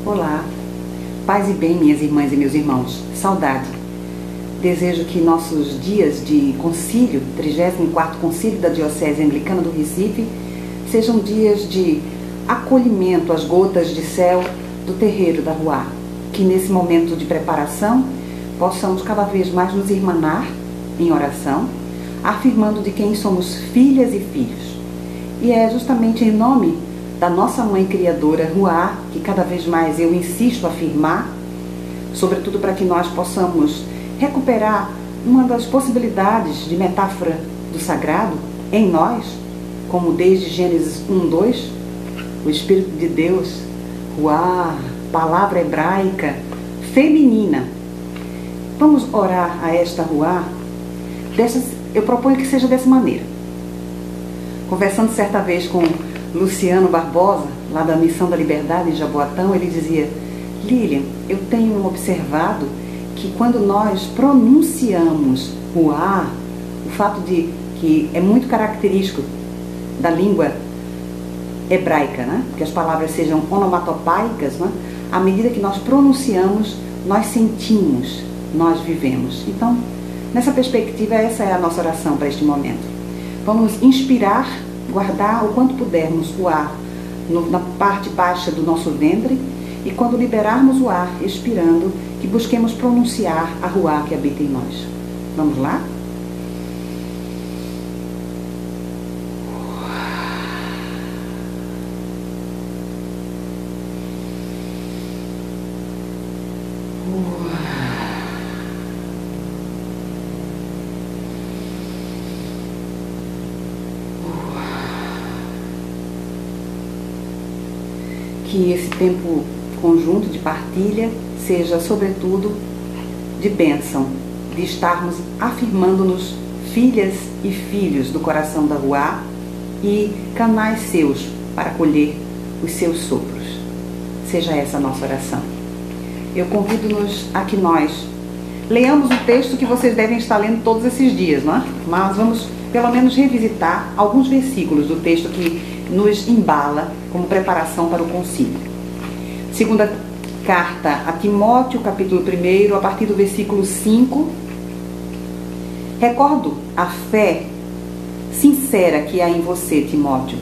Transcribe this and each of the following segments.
Olá, paz e bem, minhas irmãs e meus irmãos, saudade. Desejo que nossos dias de concílio, 34º Concílio da Diocese Anglicana do Recife, sejam dias de acolhimento às gotas de céu do terreiro da Ruá. Que nesse momento de preparação possamos cada vez mais nos irmanar em oração, afirmando de quem somos filhas e filhos. E é justamente em nome da nossa Mãe Criadora, Ruá, que cada vez mais eu insisto a afirmar, sobretudo para que nós possamos recuperar uma das possibilidades de metáfora do sagrado em nós, como desde Gênesis 1:2, o Espírito de Deus, Ruá, palavra hebraica, feminina. Vamos orar a esta Ruá. Eu proponho que seja dessa maneira. Conversando certa vez com Luciano Barbosa, lá da Missão da Liberdade em Jaboatão, ele dizia: Lilian, eu tenho observado que quando nós pronunciamos o A, o fato de que é muito característico da língua hebraica, né? Que as palavras sejam onomatopaicas, né? À medida que nós pronunciamos, nós sentimos, nós vivemos. Então, nessa perspectiva, essa é a nossa oração para este momento. Vamos inspirar, guardar o quanto pudermos o ar na parte baixa do nosso ventre, e quando liberarmos o ar, expirando, que busquemos pronunciar a Ruá que habita em nós. Vamos lá? Que esse tempo conjunto de partilha seja, sobretudo, de bênção, de estarmos afirmando-nos filhas e filhos do coração da Ruá e canais seus para colher os seus sopros. Seja essa a nossa oração. Eu convido-nos a que nós leamos o texto que vocês devem estar lendo todos esses dias, não é? Mas vamos pelo menos revisitar alguns versículos do texto que nos embala como preparação para o concílio. Segunda carta a Timóteo, capítulo 1, a partir do versículo 5. Recordo a fé sincera que há em você, Timóteo,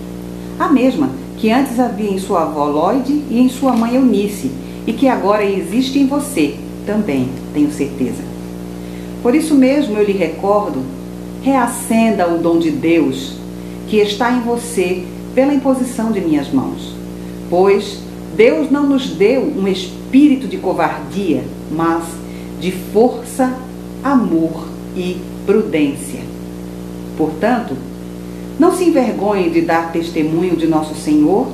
a mesma que antes havia em sua avó Lóide e em sua mãe Eunice, e que agora existe em você também, tenho certeza. Por isso mesmo eu lhe recordo, reacenda o dom de Deus que está em você pela imposição de minhas mãos. Pois Deus não nos deu um espírito de covardia, mas de força, amor e prudência. Portanto, não se envergonhe de dar testemunho de nosso Senhor,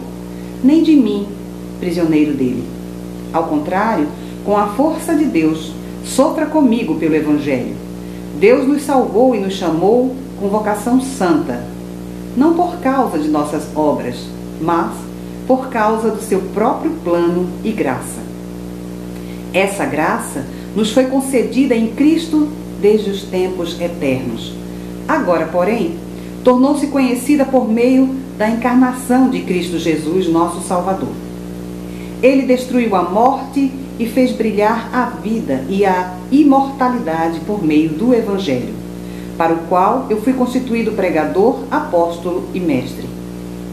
nem de mim, prisioneiro dele. Ao contrário, com a força de Deus, sofra comigo pelo Evangelho. Deus nos salvou e nos chamou com vocação santa, não por causa de nossas obras, mas por causa do seu próprio plano e graça. Essa graça nos foi concedida em Cristo desde os tempos eternos. Agora, porém, tornou-se conhecida por meio da encarnação de Cristo Jesus, nosso Salvador. Ele destruiu a morte e fez brilhar a vida e a imortalidade por meio do Evangelho, para o qual eu fui constituído pregador, apóstolo e mestre.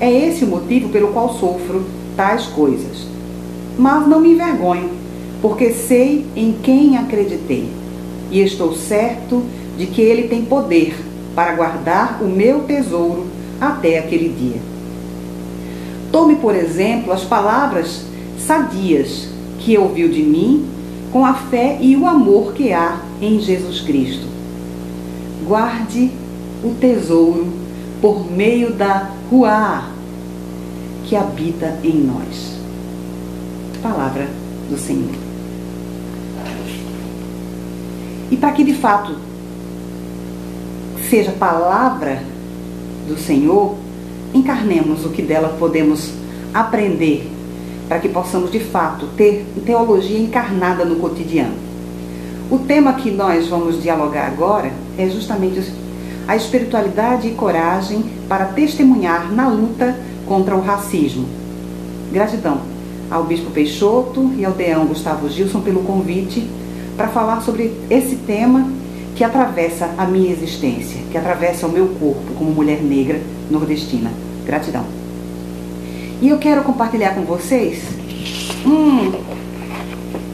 É esse o motivo pelo qual sofro tais coisas. Mas não me envergonho, porque sei em quem acreditei, e estou certo de que ele tem poder para guardar o meu tesouro até aquele dia. Tome, por exemplo, as palavras sadias que ouviu de mim, com a fé e o amor que há em Jesus Cristo. Guarde o tesouro por meio da Ruá que habita em nós. Palavra do Senhor. E para que de fato seja palavra do Senhor, encarnemos o que dela podemos aprender, para que possamos de fato ter teologia encarnada no cotidiano. O tema que nós vamos dialogar agora é justamente a espiritualidade e coragem para testemunhar na luta contra o racismo. Gratidão ao Bispo Peixoto e ao Deão Gustavo Gilson pelo convite para falar sobre esse tema que atravessa a minha existência, que atravessa o meu corpo como mulher negra nordestina. Gratidão. E eu quero compartilhar com vocês,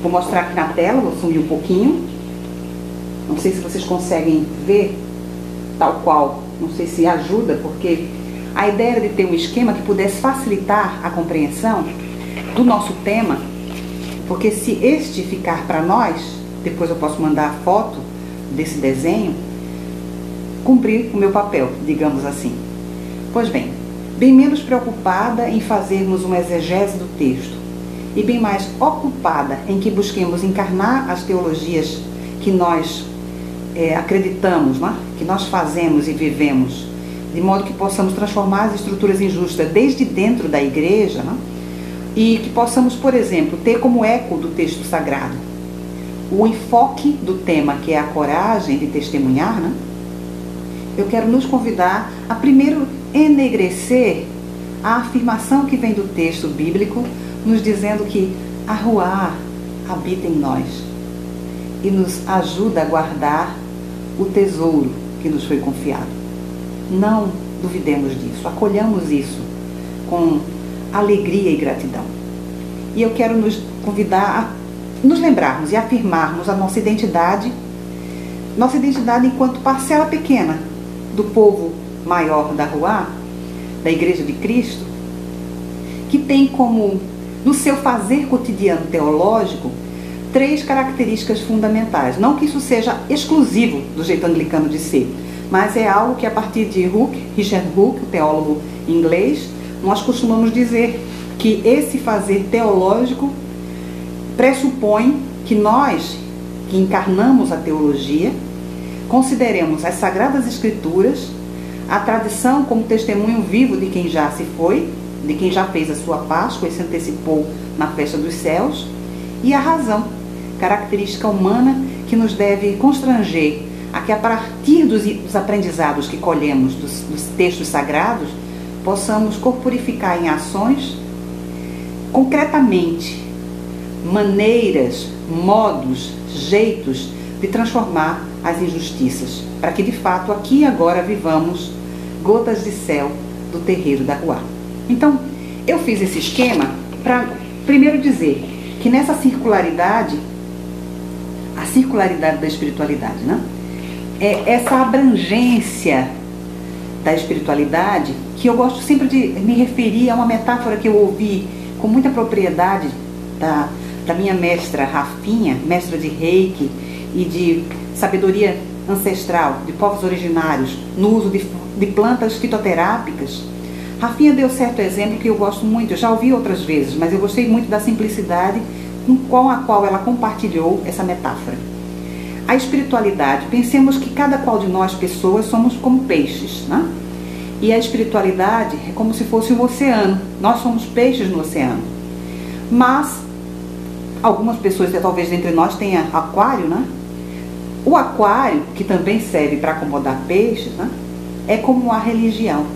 vou mostrar aqui na tela, vou sumir um pouquinho, não sei se vocês conseguem ver tal qual, não sei se ajuda, porque a ideia era de ter um esquema que pudesse facilitar a compreensão do nosso tema, porque se este ficar para nós, depois eu posso mandar a foto desse desenho, cumprir o meu papel, digamos assim. Pois bem, bem menos preocupada em fazermos uma exegese do texto e bem mais ocupada em que busquemos encarnar as teologias que nós acreditamos, né? Que nós fazemos e vivemos, de modo que possamos transformar as estruturas injustas desde dentro da igreja, né? E que possamos, por exemplo, ter como eco do texto sagrado o enfoque do tema, que é a coragem de testemunhar, né? Eu quero nos convidar a primeiro enegrecer a afirmação que vem do texto bíblico, nos dizendo que a Ruá habita em nós e nos ajuda a guardar o tesouro que nos foi confiado. Não duvidemos disso, acolhamos isso com alegria e gratidão. E eu quero nos convidar a nos lembrarmos e afirmarmos a nossa identidade enquanto parcela pequena do povo maior da Ruá, da Igreja de Cristo, que tem como, no seu fazer cotidiano teológico, 3 características fundamentais. Não que isso seja exclusivo do jeito anglicano de ser, mas é algo que a partir de Richard Hooke, o teólogo inglês, nós costumamos dizer que esse fazer teológico pressupõe que nós, que encarnamos a teologia, consideremos as Sagradas Escrituras, a tradição como testemunho vivo de quem já se foi, de quem já fez a sua Páscoa e se antecipou na festa dos céus, e a razão, característica humana que nos deve constranger a que, a partir dos aprendizados que colhemos dos textos sagrados, possamos corporificar em ações, concretamente, maneiras, modos, jeitos de transformar as injustiças, para que de fato aqui e agora vivamos gotas de céu do terreiro da Ruá. Então, eu fiz esse esquema para primeiro dizer que nessa circularidade, a circularidade da espiritualidade, né? É essa abrangência da espiritualidade que eu gosto sempre de me referir a uma metáfora que eu ouvi com muita propriedade da minha mestra Rafinha, mestra de Reiki e de sabedoria ancestral de povos originários no uso de plantas fitoterápicas. Rafinha deu certo exemplo que eu gosto muito, eu já ouvi outras vezes, mas eu gostei muito da simplicidade com a qual ela compartilhou essa metáfora. A espiritualidade, pensemos que cada qual de nós, pessoas, somos como peixes, né? E a espiritualidade é como se fosse um oceano, nós somos peixes no oceano. Mas algumas pessoas, talvez entre nós, tenham aquário, né? O aquário, que também serve para acomodar peixes, né? É como a religião.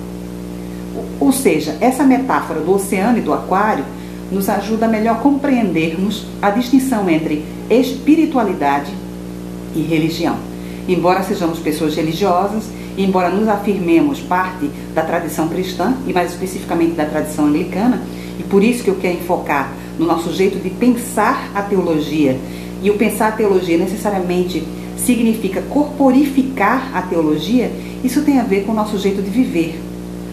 Ou seja, essa metáfora do oceano e do aquário nos ajuda a melhor compreendermos a distinção entre espiritualidade e religião. Embora sejamos pessoas religiosas, embora nos afirmemos parte da tradição cristã, e mais especificamente da tradição anglicana, e por isso que eu quero enfocar no nosso jeito de pensar a teologia, e o pensar a teologia necessariamente significa corporificar a teologia, isso tem a ver com o nosso jeito de viver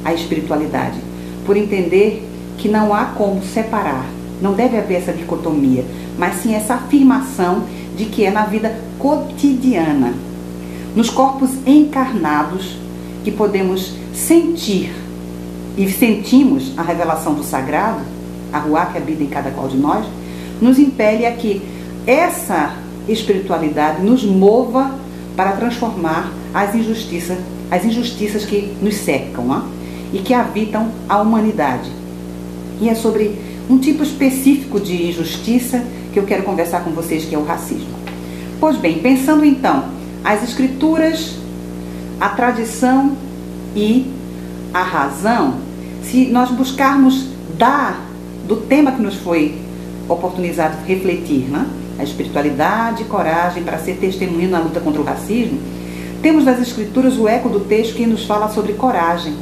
a espiritualidade, por entender que não há como separar, não deve haver essa dicotomia, mas sim essa afirmação de que é na vida cotidiana, nos corpos encarnados, que podemos sentir e sentimos a revelação do sagrado, a Ruá que habita em cada qual de nós, nos impele a que essa espiritualidade nos mova para transformar as injustiças que nos cercam, né? E que habitam a humanidade. E é sobre um tipo específico de injustiça que eu quero conversar com vocês, que é o racismo. Pois bem, pensando então as escrituras, a tradição e a razão, se nós buscarmos dar do tema que nos foi oportunizado refletir, né? A espiritualidade e coragem para ser testemunho na luta contra o racismo, temos nas Escrituras o eco do texto que nos fala sobre coragem.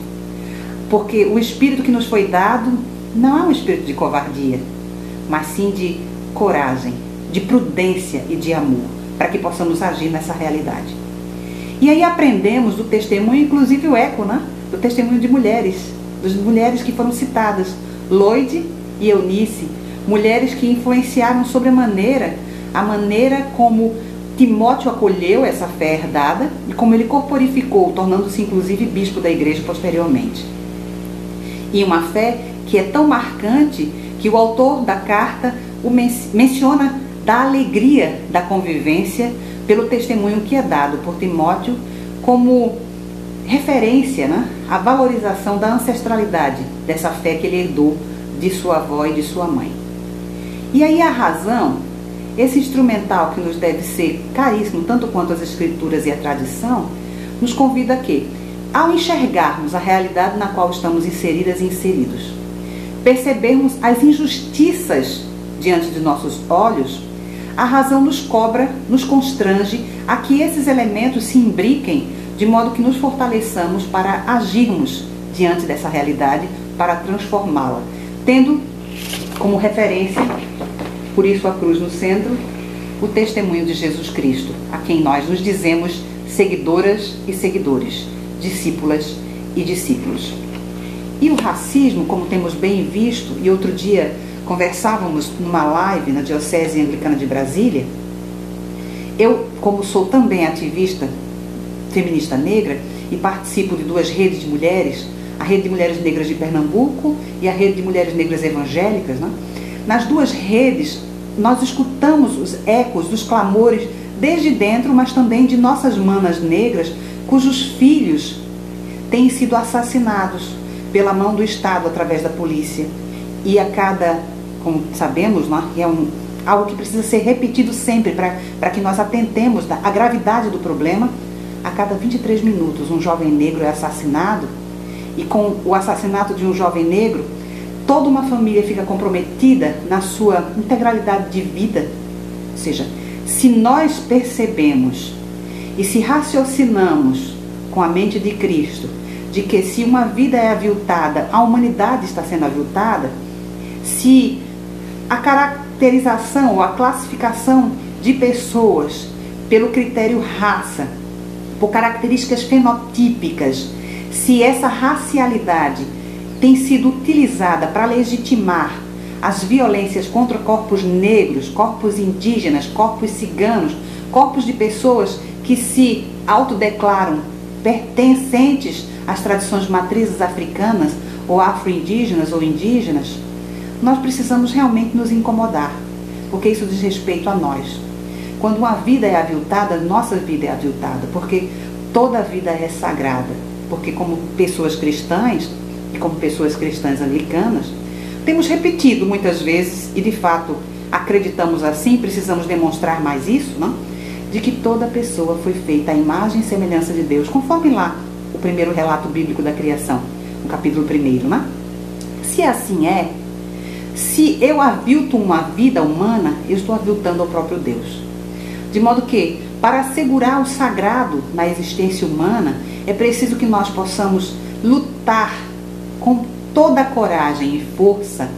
Porque o espírito que nos foi dado não é um espírito de covardia, mas sim de coragem, de prudência e de amor, para que possamos agir nessa realidade. E aí aprendemos do testemunho, inclusive o eco, né? Do testemunho de mulheres, das mulheres que foram citadas, Lloyd e Eunice, mulheres que influenciaram sobremaneira a maneira como Timóteo acolheu essa fé herdada e como ele corporificou, tornando-se inclusive bispo da igreja posteriormente. E uma fé que é tão marcante que o autor da carta o menciona da alegria da convivência pelo testemunho que é dado por Timóteo como referência, né, à valorização da ancestralidade dessa fé que ele herdou de sua avó e de sua mãe. E aí a razão, esse instrumental que nos deve ser caríssimo, tanto quanto as escrituras e a tradição, nos convida a quê? Ao enxergarmos a realidade na qual estamos inseridas e inseridos, percebermos as injustiças diante de nossos olhos, a razão nos cobra, nos constrange a que esses elementos se imbriquem de modo que nos fortaleçamos para agirmos diante dessa realidade, para transformá-la, tendo como referência, por isso a cruz no centro, o testemunho de Jesus Cristo, a quem nós nos dizemos seguidoras e seguidores, discípulas e discípulos. E o racismo, como temos bem visto, e outro dia conversávamos numa live na Diocese Anglicana de Brasília, eu, como sou também ativista feminista negra e participo de duas redes de mulheres, a Rede de Mulheres Negras de Pernambuco e a Rede de Mulheres Negras Evangélicas, né? Nas duas redes, nós escutamos os ecos dos clamores desde dentro, mas também de nossas manas negras, cujos filhos têm sido assassinados pela mão do Estado através da polícia. E a cada, como sabemos, né, é algo que precisa ser repetido sempre para que nós atentemos à gravidade do problema. A cada 23 minutos um jovem negro é assassinado, e com o assassinato de um jovem negro, toda uma família fica comprometida na sua integralidade de vida. Ou seja, se nós percebemos e se raciocinamos com a mente de Cristo, de que se uma vida é aviltada, a humanidade está sendo aviltada, se a caracterização ou a classificação de pessoas pelo critério raça, por características fenotípicas, se essa racialidade tem sido utilizada para legitimar as violências contra corpos negros, corpos indígenas, corpos ciganos, corpos de pessoas que se autodeclaram pertencentes às tradições matrizes africanas ou afro-indígenas ou indígenas, nós precisamos realmente nos incomodar, porque isso diz respeito a nós. Quando uma vida é aviltada, nossa vida é aviltada, porque toda vida é sagrada. Porque como pessoas cristãs, e como pessoas cristãs anglicanas, temos repetido muitas vezes, e de fato acreditamos assim, precisamos demonstrar mais isso, não? De que toda pessoa foi feita à imagem e semelhança de Deus, conforme lá o primeiro relato bíblico da criação, no capítulo 1, né? Se assim é, se eu avilto uma vida humana, eu estou aviltando ao próprio Deus. De modo que, para assegurar o sagrado na existência humana, é preciso que nós possamos lutar com toda a coragem e força,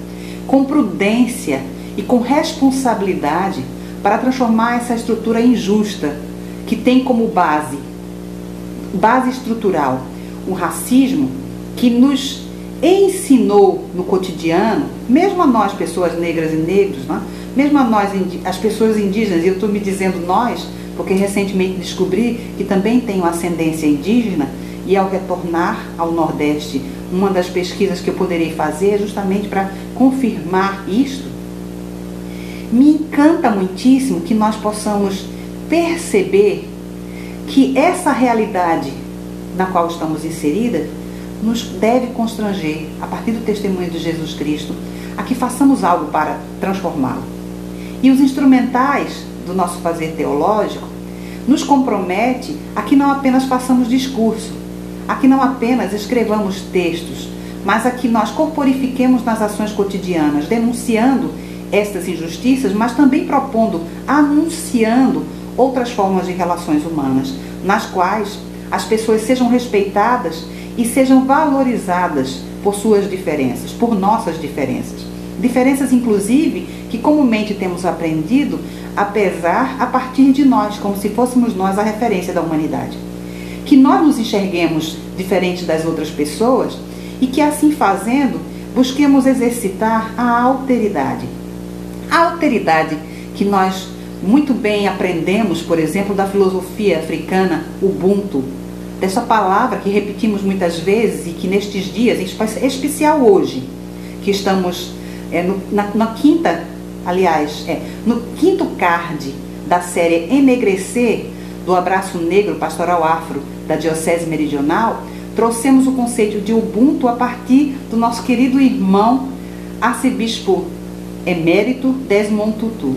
com prudência e com responsabilidade para transformar essa estrutura injusta que tem como base estrutural o racismo, que nos ensinou no cotidiano, mesmo a nós, pessoas negras e negros, né? Mesmo a nós, as pessoas indígenas, e eu estou me dizendo nós, porque recentemente descobri que também tenho ascendência indígena, e ao retornar ao Nordeste, uma das pesquisas que eu poderei fazer é justamente para confirmar isto. Me encanta muitíssimo que nós possamos perceber que essa realidade na qual estamos inseridas nos deve constranger, a partir do testemunho de Jesus Cristo, a que façamos algo para transformá-lo. E os instrumentais do nosso fazer teológico nos compromete a que não apenas façamos discurso, a que não apenas escrevamos textos, mas a que nós corporifiquemos nas ações cotidianas, denunciando estas injustiças, mas também propondo, anunciando outras formas de relações humanas, nas quais as pessoas sejam respeitadas e sejam valorizadas por suas diferenças, por nossas diferenças. Diferenças, inclusive, que comumente temos aprendido a partir de nós, como se fôssemos nós a referência da humanidade. Que nós nos enxerguemos diferentes das outras pessoas e que, assim fazendo, busquemos exercitar a alteridade. A alteridade que nós muito bem aprendemos, por exemplo, da filosofia africana Ubuntu, dessa palavra que repetimos muitas vezes e que nestes dias, em especial hoje, que estamos no quinto card da série Enegrecer, do Abraço Negro Pastoral Afro da Diocese Meridional, trouxemos o conceito de Ubuntu a partir do nosso querido irmão arcebispo emérito Desmond Tutu.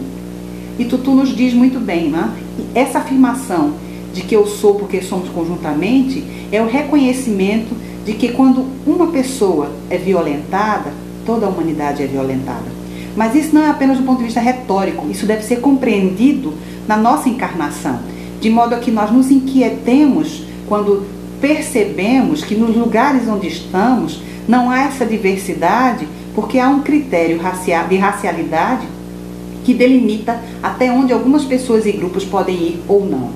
E Tutu nos diz muito bem, né? Essa afirmação de que eu sou porque somos conjuntamente é o reconhecimento de que quando uma pessoa é violentada, toda a humanidade é violentada. Mas isso não é apenas do ponto de vista retórico, isso deve ser compreendido na nossa encarnação, de modo a que nós nos inquietemos quando percebemos que nos lugares onde estamos não há essa diversidade, porque há um critério de racialidade que delimita até onde algumas pessoas e grupos podem ir ou não.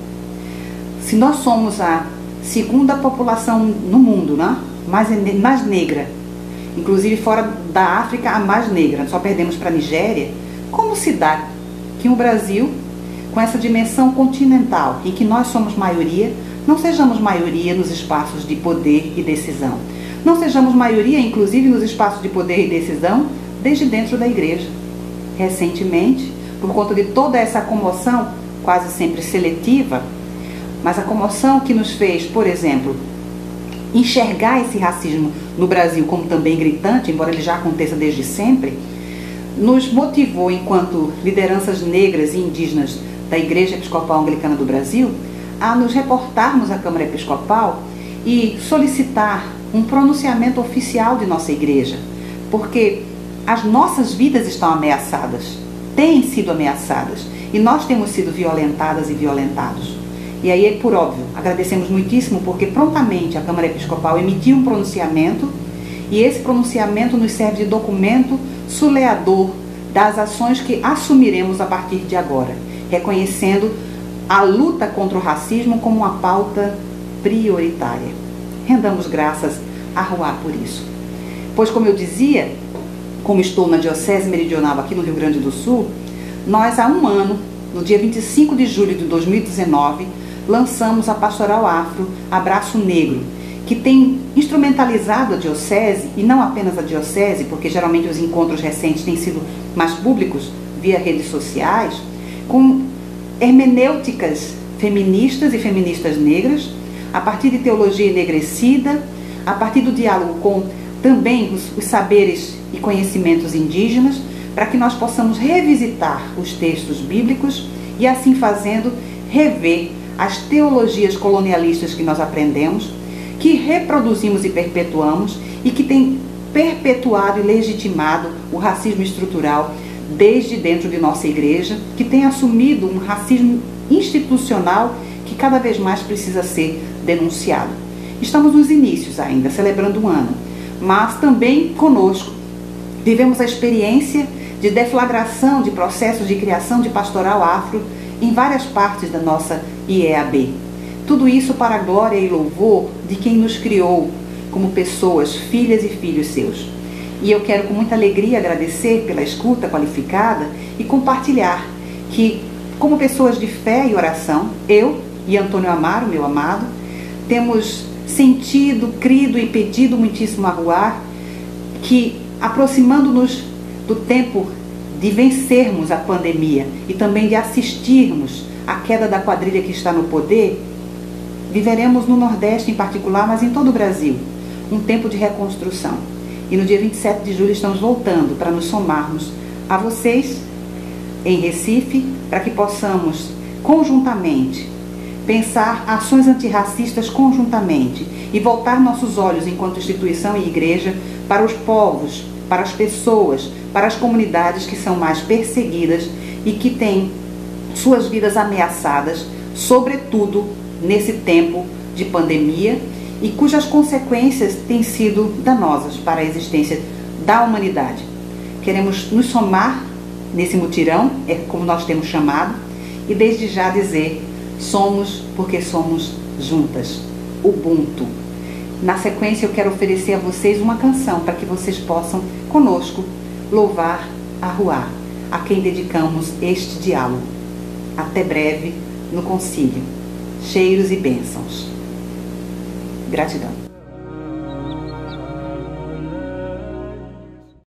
Se nós somos a segunda população no mundo, né? mais negra, inclusive fora da África a mais negra, só perdemos para a Nigéria, como se dá que o Brasil, com essa dimensão continental, em que nós somos maioria, não sejamos maioria nos espaços de poder e decisão? Não sejamos maioria, inclusive, nos espaços de poder e decisão, desde dentro da igreja. Recentemente, por conta de toda essa comoção, quase sempre seletiva, mas a comoção que nos fez, por exemplo, enxergar esse racismo no Brasil como também gritante, embora ele já aconteça desde sempre, nos motivou, enquanto lideranças negras e indígenas da Igreja Episcopal Anglicana do Brasil, a nos reportarmos à Câmara Episcopal e solicitar um pronunciamento oficial de nossa igreja, porque as nossas vidas estão ameaçadas, têm sido ameaçadas, e nós temos sido violentadas e violentados. E aí, por óbvio, agradecemos muitíssimo porque prontamente a Câmara Episcopal emitiu um pronunciamento, e esse pronunciamento nos serve de documento suleador das ações que assumiremos a partir de agora, reconhecendo a luta contra o racismo como uma pauta prioritária. Rendamos graças a Ruá por isso. Pois, como eu dizia, como estou na Diocese Meridional aqui no Rio Grande do Sul, nós há um ano, no dia 25 de julho de 2019, lançamos a Pastoral Afro Abraço Negro, que tem instrumentalizado a Diocese, e não apenas a Diocese, porque geralmente os encontros recentes têm sido mais públicos, via redes sociais, com hermenêuticas feministas e feministas negras, a partir de teologia enegrecida, a partir do diálogo com também os saberes e conhecimentos indígenas, para que nós possamos revisitar os textos bíblicos e, assim fazendo, rever as teologias colonialistas que nós aprendemos, que reproduzimos e perpetuamos e que tem perpetuado e legitimado o racismo estrutural desde dentro de nossa igreja, que tem assumido um racismo institucional que cada vez mais precisa ser denunciado. Estamos nos inícios ainda, celebrando um ano, mas também conosco vivemos a experiência de deflagração de processos de criação de pastoral afro em várias partes da nossa IEAB. Tudo isso para a glória e louvor de quem nos criou como pessoas, filhas e filhos seus. E eu quero com muita alegria agradecer pela escuta qualificada e compartilhar que, como pessoas de fé e oração, eu e Antônio Amaro, meu amado, temos sentido, crido e pedido muitíssimo a Ruá que, aproximando-nos do tempo de vencermos a pandemia e também de assistirmos à queda da quadrilha que está no poder, viveremos no Nordeste em particular, mas em todo o Brasil, um tempo de reconstrução. E no dia 27 de julho estamos voltando para nos somarmos a vocês em Recife, para que possamos conjuntamente pensar ações antirracistas conjuntamente e voltar nossos olhos enquanto instituição e igreja para os povos, para as pessoas, para as comunidades que são mais perseguidas e que têm suas vidas ameaçadas, sobretudo nesse tempo de pandemia e cujas consequências têm sido danosas para a existência da humanidade. Queremos nos somar nesse mutirão, é como nós temos chamado, e desde já dizer: somos porque somos juntas. Ubuntu. Na sequência, eu quero oferecer a vocês uma canção para que vocês possam, conosco, louvar Arruá, a quem dedicamos este diálogo. Até breve no concílio. Cheiros e bênçãos. Gratidão.